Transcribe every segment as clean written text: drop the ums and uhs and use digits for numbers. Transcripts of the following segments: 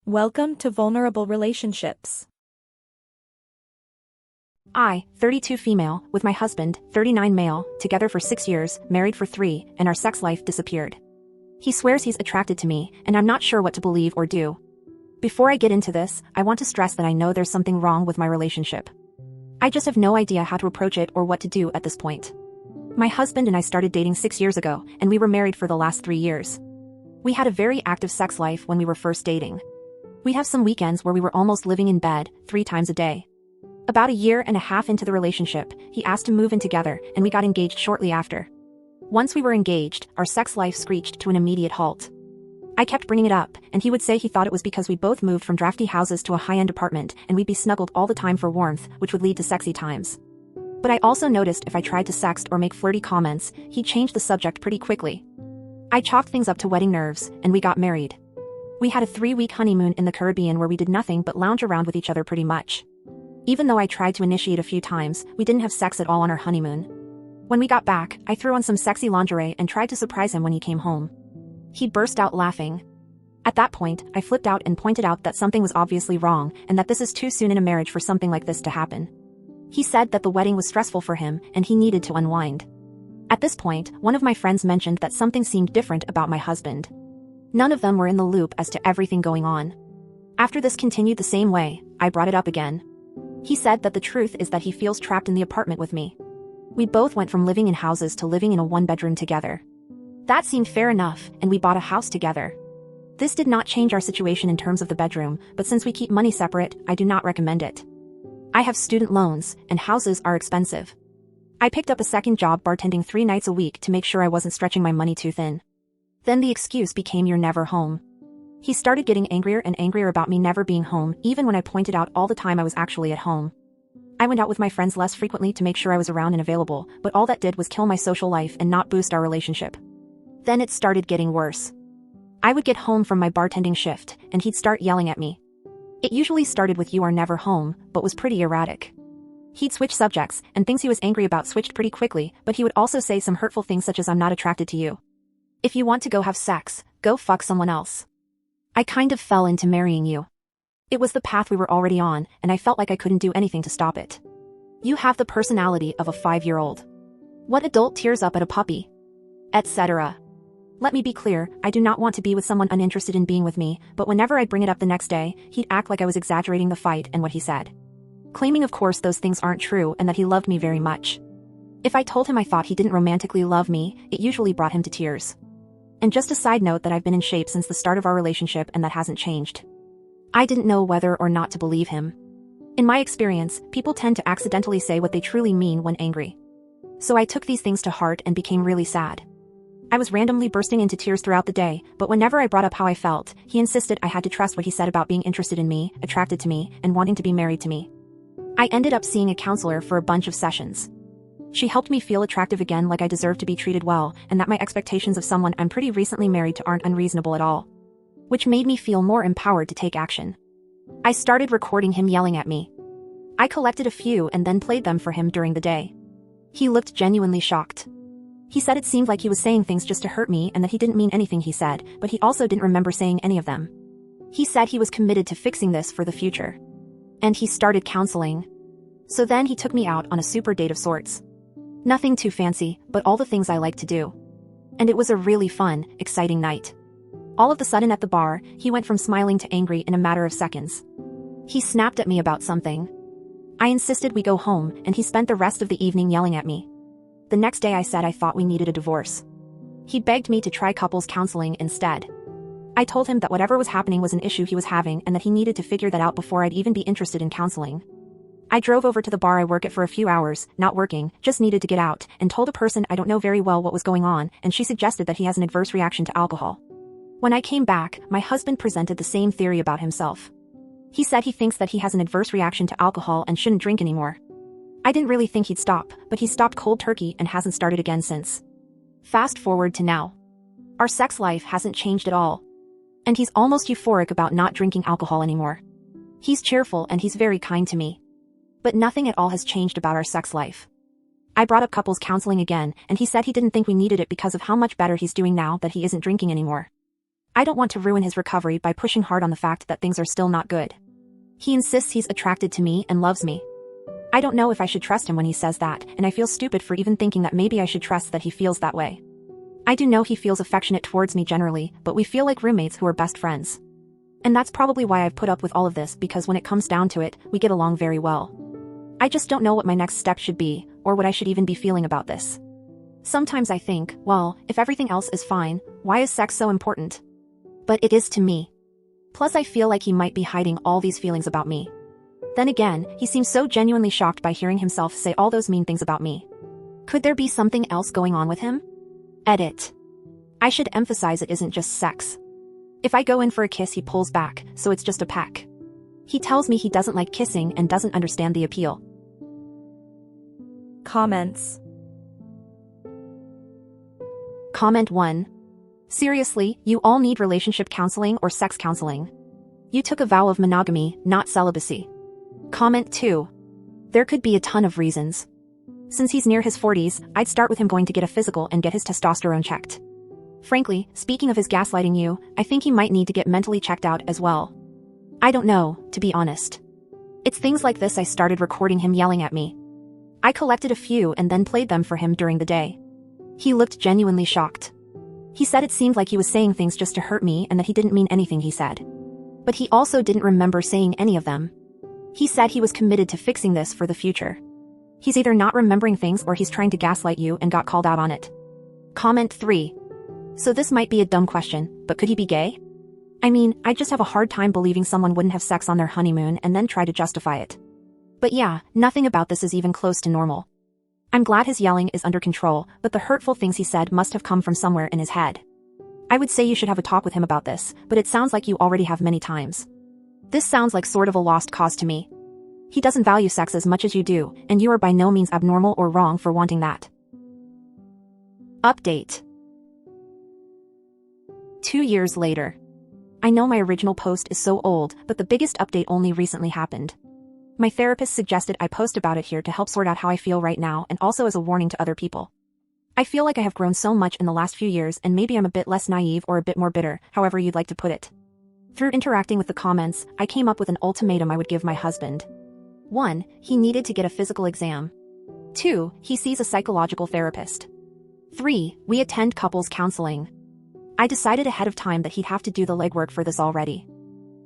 Welcome to Vulnerable Relationships. I, 32 female, with my husband, 39 male, together for 6 years, married for 3, and our sex life disappeared. He swears he's attracted to me, and I'm not sure what to believe or do. Before I get into this, I want to stress that I know there's something wrong with my relationship. I just have no idea how to approach it or what to do at this point. My husband and I started dating 6 years ago, and we were married for the last 3 years. We had a very active sex life when we were first dating. We'd have some weekends where we were almost living in bed 3 times a day. About a year and a half into the relationship, he asked to move in together, and we got engaged shortly after. Once we were engaged, our sex life screeched to an immediate halt. I kept bringing it up, and he would say he thought it was because we both moved from drafty houses to a high-end apartment, and we'd be snuggled all the time for warmth, which would lead to sexy times. But I also noticed if I tried to sext or make flirty comments, he'd change the subject pretty quickly. I chalked things up to wedding nerves, and we got married. We had a 3-week honeymoon in the Caribbean where we did nothing but lounge around with each other pretty much. Even though I tried to initiate a few times, we didn't have sex at all on our honeymoon. When we got back, I threw on some sexy lingerie and tried to surprise him when he came home. He burst out laughing. At that point, I flipped out and pointed out that something was obviously wrong and that this is too soon in a marriage for something like this to happen. He said that the wedding was stressful for him and he needed to unwind. At this point, one of my friends mentioned that something seemed different about my husband. None of them were in the loop as to everything going on. After this continued the same way, I brought it up again. He said that the truth is that he feels trapped in the apartment with me. We both went from living in houses to living in a 1-bedroom together. That seemed fair enough, and we bought a house together. This did not change our situation in terms of the bedroom, but since we keep money separate, I do not recommend it. I have student loans, and houses are expensive. I picked up a second job bartending 3 nights a week to make sure I wasn't stretching my money too thin. Then the excuse became "you're never home." He started getting angrier and angrier about me never being home, even when I pointed out all the time I was actually at home. I went out with my friends less frequently to make sure I was around and available, but all that did was kill my social life and not boost our relationship. Then it started getting worse. I would get home from my bartending shift, and he'd start yelling at me. It usually started with "you are never home," but was pretty erratic. He'd switch subjects, and things he was angry about switched pretty quickly, but he would also say some hurtful things such as "I'm not attracted to you. If you want to go have sex, go fuck someone else. I kind of fell into marrying you. It was the path we were already on, and I felt like I couldn't do anything to stop it. You have the personality of a 5-year-old. What adult tears up at a puppy? Etc. Let me be clear, I do not want to be with someone uninterested in being with me, but whenever I'd bring it up the next day, he'd act like I was exaggerating the fight and what he said. Claiming of course those things aren't true and that he loved me very much. If I told him I thought he didn't romantically love me, it usually brought him to tears. And just a side note that I've been in shape since the start of our relationship and that hasn't changed. I didn't know whether or not to believe him. In my experience, people tend to accidentally say what they truly mean when angry. So I took these things to heart and became really sad. I was randomly bursting into tears throughout the day, but whenever I brought up how I felt, he insisted I had to trust what he said about being interested in me, attracted to me, and wanting to be married to me. I ended up seeing a counselor for a bunch of sessions. She helped me feel attractive again, like I deserved to be treated well, and that my expectations of someone I'm pretty recently married to aren't unreasonable at all. Which made me feel more empowered to take action. I started recording him yelling at me. I collected a few and then played them for him during the day. He looked genuinely shocked. He said it seemed like he was saying things just to hurt me and that he didn't mean anything he said, but he also didn't remember saying any of them. He said he was committed to fixing this for the future. And he started counseling. So then he took me out on a super date of sorts. Nothing too fancy, but all the things I like to do. And it was a really fun, exciting night. All of a sudden at the bar, he went from smiling to angry in a matter of seconds. He snapped at me about something. I insisted we go home, and he spent the rest of the evening yelling at me. The next day I said I thought we needed a divorce. He begged me to try couples counseling instead. I told him that whatever was happening was an issue he was having and that he needed to figure that out before I'd even be interested in counseling. I drove over to the bar I work at for a few hours, not working, just needed to get out, and told a person I don't know very well what was going on, and she suggested that he has an adverse reaction to alcohol. When I came back, my husband presented the same theory about himself. He said he thinks that he has an adverse reaction to alcohol and shouldn't drink anymore. I didn't really think he'd stop, but he stopped cold turkey and hasn't started again since. Fast forward to now. Our sex life hasn't changed at all. And he's almost euphoric about not drinking alcohol anymore. He's cheerful and he's very kind to me. But nothing at all has changed about our sex life. I brought up couples counseling again, and he said he didn't think we needed it because of how much better he's doing now that he isn't drinking anymore. I don't want to ruin his recovery by pushing hard on the fact that things are still not good. He insists he's attracted to me and loves me. I don't know if I should trust him when he says that, and I feel stupid for even thinking that maybe I should trust that he feels that way. I do know he feels affectionate towards me generally, but we feel like roommates who are best friends. And that's probably why I've put up with all of this, because when it comes down to it, we get along very well. I just don't know what my next step should be, or what I should even be feeling about this. Sometimes I think, well, if everything else is fine, why is sex so important? But it is to me. Plus I feel like he might be hiding all these feelings about me. Then again, he seems so genuinely shocked by hearing himself say all those mean things about me. Could there be something else going on with him? Edit. I should emphasize it isn't just sex. If I go in for a kiss he pulls back, so it's just a peck. He tells me he doesn't like kissing and doesn't understand the appeal. Comments. Comment 1. Seriously, you all need relationship counseling or sex counseling. You took a vow of monogamy, not celibacy. Comment 2. There could be a ton of reasons. Since he's near his 40s, I'd start with him going to get a physical and get his testosterone checked. Frankly, speaking of his gaslighting you, I think he might need to get mentally checked out as well. I don't know, to be honest. It's things like this I started recording him yelling at me. I collected a few and then played them for him during the day. He looked genuinely shocked. He said it seemed like he was saying things just to hurt me and that he didn't mean anything he said. But he also didn't remember saying any of them. He said he was committed to fixing this for the future. He's either not remembering things or he's trying to gaslight you and got called out on it. Comment 3. So this might be a dumb question, but could he be gay? I mean, I just have a hard time believing someone wouldn't have sex on their honeymoon and then try to justify it. But yeah, nothing about this is even close to normal. I'm glad his yelling is under control, but the hurtful things he said must have come from somewhere in his head. I would say you should have a talk with him about this, but it sounds like you already have many times. This sounds like sort of a lost cause to me. He doesn't value sex as much as you do, and you are by no means abnormal or wrong for wanting that. Update. 2 years later. I know my original post is so old, but the biggest update only recently happened. My therapist suggested I post about it here to help sort out how I feel right now and also as a warning to other people. I feel like I have grown so much in the last few years and maybe I'm a bit less naive or a bit more bitter, however you'd like to put it. Through interacting with the comments, I came up with an ultimatum I would give my husband. 1. He needed to get a physical exam. 2. He sees a psychological therapist. 3. We attend couples counseling. I decided ahead of time that he'd have to do the legwork for this already.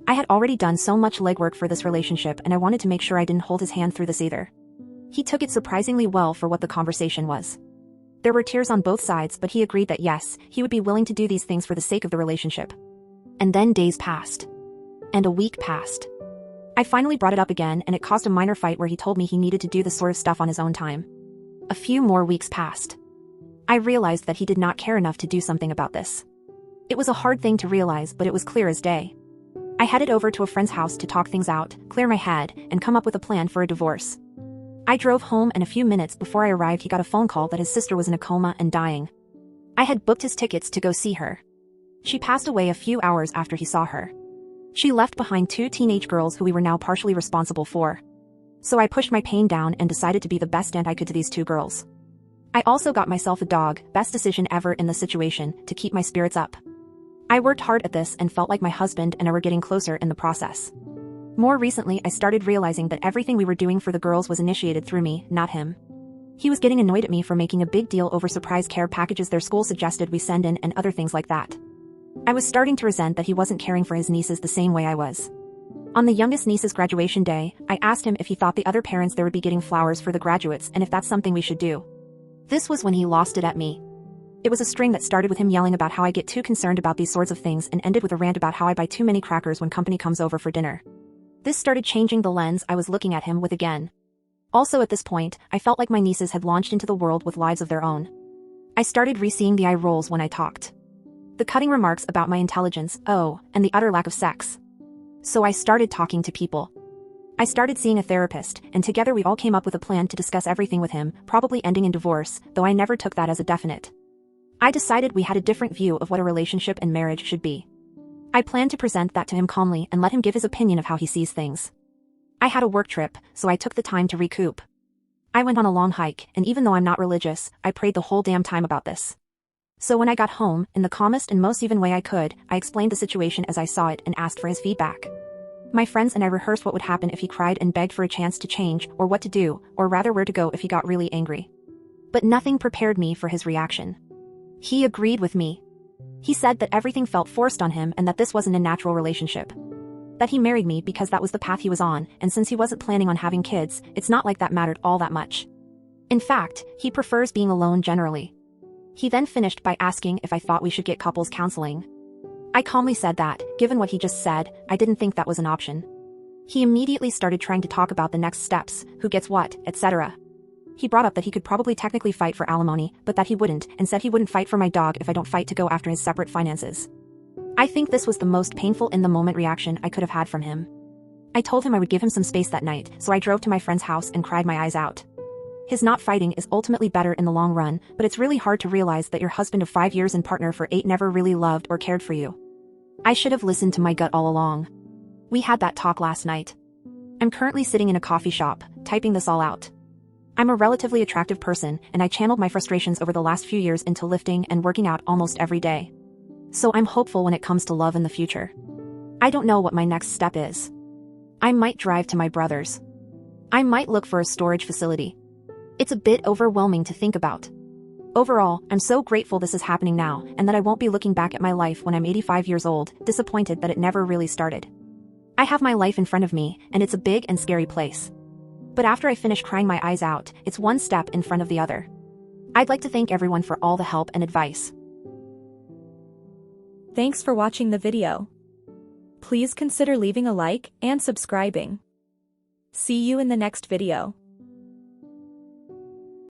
I had already done so much legwork for this relationship and I wanted to make sure I didn't hold his hand through this either. He took it surprisingly well for what the conversation was. There were tears on both sides, but he agreed that yes, he would be willing to do these things for the sake of the relationship. And then days passed. And a week passed. I finally brought it up again and it caused a minor fight where he told me he needed to do this sort of stuff on his own time. A few more weeks passed. I realized that he did not care enough to do something about this. It was a hard thing to realize, but it was clear as day. I headed over to a friend's house to talk things out, clear my head, and come up with a plan for a divorce. I drove home and a few minutes before I arrived he got a phone call that his sister was in a coma and dying. I had booked his tickets to go see her. She passed away a few hours after he saw her. She left behind 2 teenage girls who we were now partially responsible for. So I pushed my pain down and decided to be the best aunt I could to these 2 girls. I also got myself a dog, best decision ever in the situation, to keep my spirits up. I worked hard at this and felt like my husband and I were getting closer in the process. More recently I started realizing that everything we were doing for the girls was initiated through me, not him. He was getting annoyed at me for making a big deal over surprise care packages their school suggested we send in and other things like that. I was starting to resent that he wasn't caring for his nieces the same way I was. On the youngest niece's graduation day, I asked him if he thought the other parents there would be getting flowers for the graduates and if that's something we should do. This was when he lost it at me. It was a string that started with him yelling about how I get too concerned about these sorts of things and ended with a rant about how I buy too many crackers when company comes over for dinner. This started changing the lens I was looking at him with again. Also at this point, I felt like my nieces had launched into the world with lives of their own. I started re-seeing the eye rolls when I talked. The cutting remarks about my intelligence, and the utter lack of sex. So I started talking to people. I started seeing a therapist, and together we all came up with a plan to discuss everything with him, probably ending in divorce, though I never took that as a definite. I decided we had a different view of what a relationship and marriage should be. I planned to present that to him calmly and let him give his opinion of how he sees things. I had a work trip, so I took the time to recoup. I went on a long hike, and even though I'm not religious, I prayed the whole damn time about this. So when I got home, in the calmest and most even way I could, I explained the situation as I saw it and asked for his feedback. My friends and I rehearsed what would happen if he cried and begged for a chance to change, or what to do, or rather where to go if he got really angry. But nothing prepared me for his reaction. He agreed with me. He said that everything felt forced on him and that this wasn't a natural relationship. That he married me because that was the path he was on, and since he wasn't planning on having kids, it's not like that mattered all that much. In fact, he prefers being alone generally. He then finished by asking if I thought we should get couples counseling. I calmly said that, given what he just said, I didn't think that was an option. He immediately started trying to talk about the next steps, who gets what, etc. He brought up that he could probably technically fight for alimony, but that he wouldn't, and said he wouldn't fight for my dog if I don't fight to go after his separate finances. I think this was the most painful in-the-moment reaction I could have had from him. I told him I would give him some space that night, so I drove to my friend's house and cried my eyes out. His not fighting is ultimately better in the long run, but it's really hard to realize that your husband of 5 years and partner for 8 never really loved or cared for you. I should have listened to my gut all along. We had that talk last night. I'm currently sitting in a coffee shop, typing this all out. I'm a relatively attractive person, and I channeled my frustrations over the last few years into lifting and working out almost every day. So I'm hopeful when it comes to love in the future. I don't know what my next step is. I might drive to my brother's. I might look for a storage facility. It's a bit overwhelming to think about. Overall, I'm so grateful this is happening now, and that I won't be looking back at my life when I'm 85 years old, disappointed that it never really started. I have my life in front of me, and it's a big and scary place. But after I finish crying my eyes out, it's one step in front of the other. I'd like to thank everyone for all the help and advice. Thanks for watching the video. Please consider leaving a like and subscribing. See you in the next video.